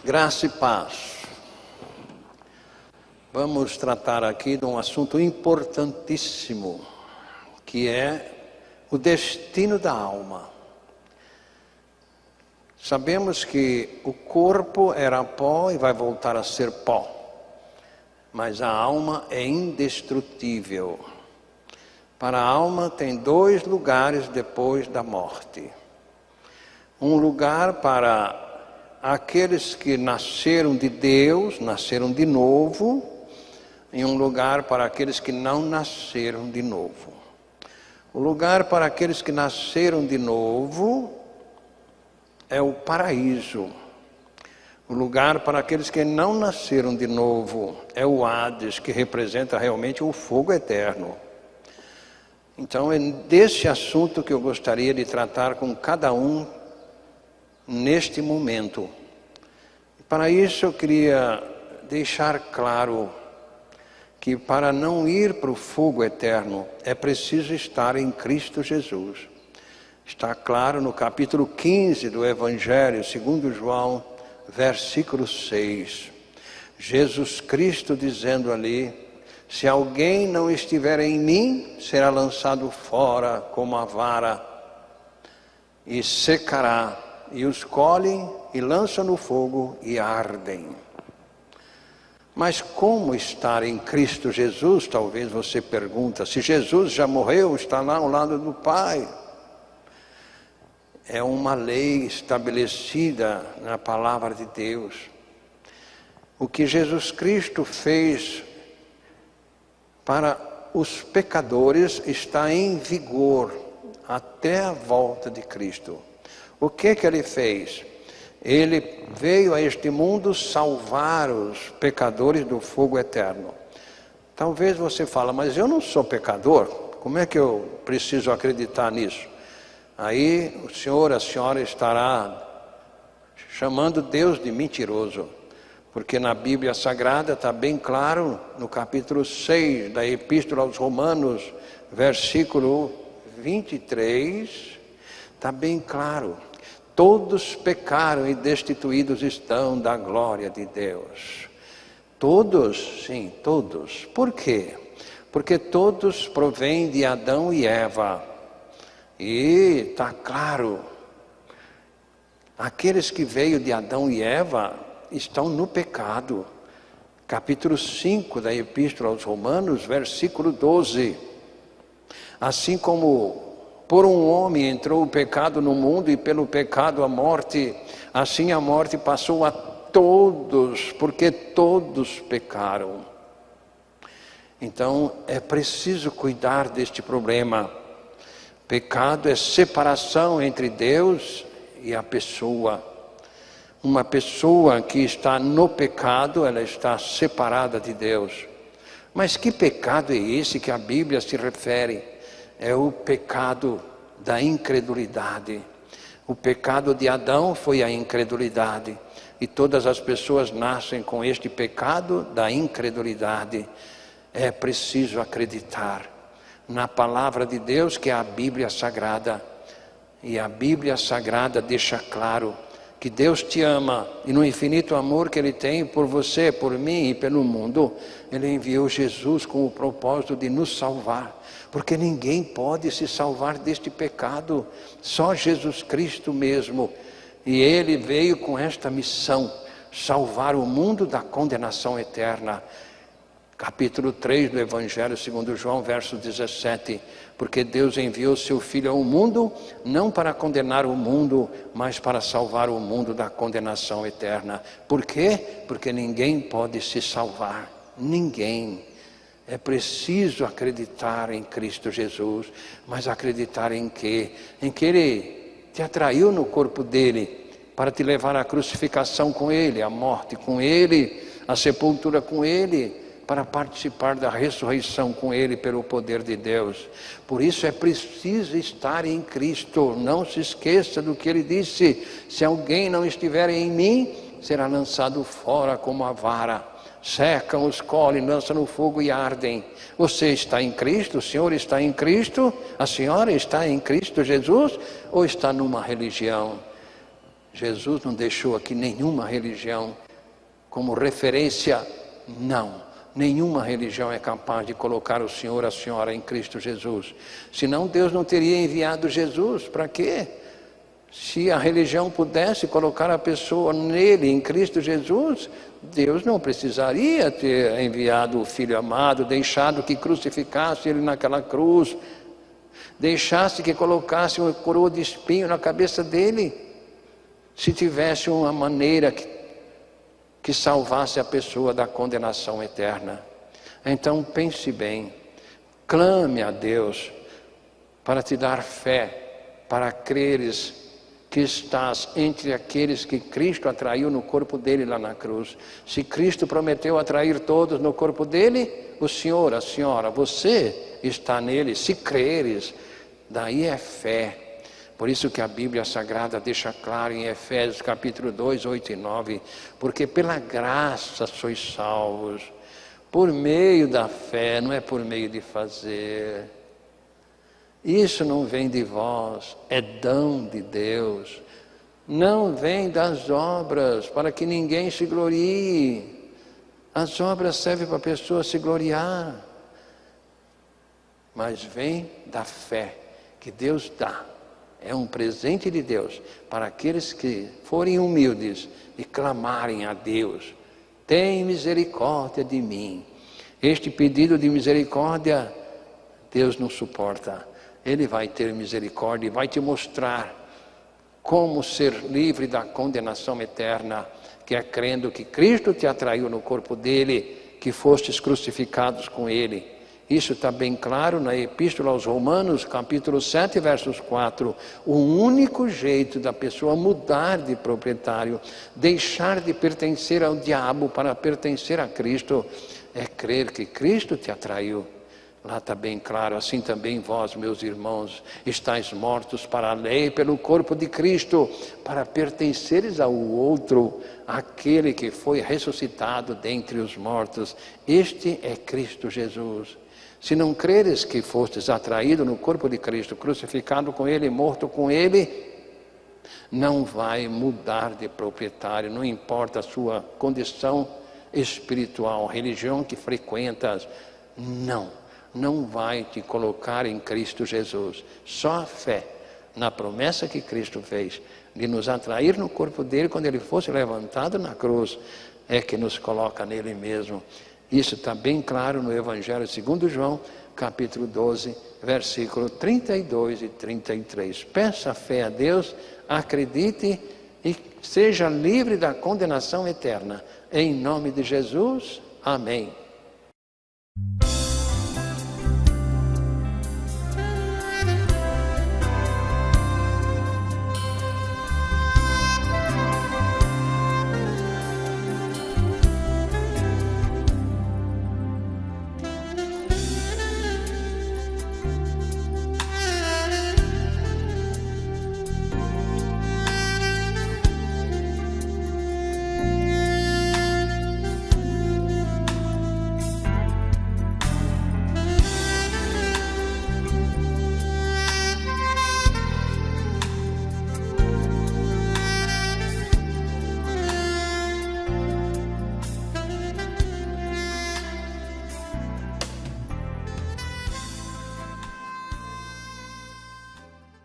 Graça e paz. Vamos tratar aqui de um assunto importantíssimo, que é o destino da alma. Sabemos que o corpo era pó e vai voltar a ser pó, mas a alma é indestrutível. Para a alma tem 2 lugares depois da morte. Um lugar para aqueles que nasceram de Deus, nasceram de novo, e um lugar para aqueles que não nasceram de novo. O lugar para aqueles que nasceram de novo é o paraíso. O lugar para aqueles que não nasceram de novo é o Hades, que representa realmente o fogo eterno. Então é desse assunto que eu gostaria de tratar com cada um neste momento. Para isso eu queria deixar claro que para não ir para o fogo eterno é preciso estar em Cristo Jesus. Está claro no capítulo 15 do Evangelho, segundo João, versículo 6. Jesus Cristo dizendo ali: se alguém não estiver em mim, será lançado fora como a vara e secará. E os colhem e lançam no fogo e ardem. Mas como estar em Cristo Jesus? Talvez você pergunta. Se Jesus já morreu, está lá ao lado do Pai. É uma lei estabelecida na palavra de Deus. O que Jesus Cristo fez para os pecadores está em vigor até a volta de Cristo. O que ele fez? Ele veio a este mundo salvar os pecadores do fogo eterno. Talvez você fale, mas eu não sou pecador, como é que eu preciso acreditar nisso? Aí o senhor, a senhora estará chamando Deus de mentiroso, porque na Bíblia Sagrada está bem claro, no capítulo 6 da Epístola aos Romanos, versículo 23, está bem claro. Todos pecaram e destituídos estão da glória de Deus. Todos, sim, todos. Por quê? Porque todos provêm de Adão e Eva. E está claro, aqueles que veio de Adão e Eva estão no pecado. Capítulo 5 da Epístola aos Romanos, versículo 12. Assim como por um homem entrou o pecado no mundo e pelo pecado a morte, assim a morte passou a todos, porque todos pecaram. Então é preciso cuidar deste problema. Pecado é separação entre Deus e a pessoa. Uma pessoa que está no pecado, ela está separada de Deus. Mas que pecado é esse que a Bíblia se refere? É o pecado da incredulidade. O pecado de Adão foi a incredulidade. E todas as pessoas nascem com este pecado da incredulidade. É preciso acreditar na palavra de Deus, que é a Bíblia Sagrada. E a Bíblia Sagrada deixa claro que Deus te ama, e no infinito amor que Ele tem por você, por mim e pelo mundo, Ele enviou Jesus com o propósito de nos salvar, porque ninguém pode se salvar deste pecado, só Jesus Cristo mesmo, e Ele veio com esta missão, salvar o mundo da condenação eterna. Capítulo 3 do Evangelho segundo João, verso 17, porque Deus enviou seu Filho ao mundo, não para condenar o mundo, mas para salvar o mundo da condenação eterna. Por quê? Porque ninguém pode se salvar, ninguém. É preciso acreditar em Cristo Jesus, mas acreditar em quê? Em que Ele te atraiu no corpo dEle, para te levar à crucificação com Ele, à morte com Ele, à sepultura com Ele, para participar da ressurreição com Ele pelo poder de Deus. Por isso é preciso estar em Cristo. Não se esqueça do que Ele disse: se alguém não estiver em mim, será lançado fora como a vara. Secam, os colhem, lançam no fogo e ardem. Você está em Cristo? O senhor está em Cristo? A senhora está em Cristo Jesus? Ou está numa religião? Jesus não deixou aqui nenhuma religião como referência, não. Nenhuma religião é capaz de colocar o Senhor, a Senhora em Cristo Jesus. Senão Deus não teria enviado Jesus. Para quê? Se a religião pudesse colocar a pessoa nele, em Cristo Jesus, Deus não precisaria ter enviado o Filho amado, deixado que crucificasse ele naquela cruz, deixasse que colocasse uma coroa de espinho na cabeça dele, se tivesse uma maneira que salvasse a pessoa da condenação eterna. Então pense bem, clame a Deus para te dar fé, para creres que estás entre aqueles que Cristo atraiu no corpo dele lá na cruz. Se Cristo prometeu atrair todos no corpo dele, o Senhor, a Senhora, você está nele, se creres, daí é fé. Por isso que a Bíblia Sagrada deixa claro em Efésios capítulo 2, 8 e 9, porque pela graça sois salvos, por meio da fé, não é por meio de fazer. Isso não vem de vós, é dom de Deus. Não vem das obras, para que ninguém se glorie. As obras servem para a pessoa se gloriar. Mas vem da fé que Deus dá. É um presente de Deus para aqueles que forem humildes e clamarem a Deus. Tem misericórdia de mim. Este pedido de misericórdia, Deus não suporta. Ele vai ter misericórdia e vai te mostrar como ser livre da condenação eterna, que é crendo que Cristo te atraiu no corpo dele, que fostes crucificados com ele. Isso está bem claro na Epístola aos Romanos, capítulo 7, versos 4. O único jeito da pessoa mudar de proprietário, deixar de pertencer ao diabo para pertencer a Cristo, é crer que Cristo te atraiu. Lá está bem claro, assim também vós, meus irmãos, estáis mortos para a lei pelo corpo de Cristo, para pertenceres ao outro, aquele que foi ressuscitado dentre os mortos. Este é Cristo Jesus. Se não creres que fostes atraído no corpo de Cristo, crucificado com Ele, morto com Ele, não vai mudar de proprietário, não importa a sua condição espiritual, religião que frequentas, não vai te colocar em Cristo Jesus. Só a fé na promessa que Cristo fez de nos atrair no corpo dele quando ele fosse levantado na cruz é que nos coloca nele mesmo. Isso está bem claro no Evangelho segundo João, capítulo 12, versículo 32 e 33. Peça fé a Deus, acredite e seja livre da condenação eterna. Em nome de Jesus, amém.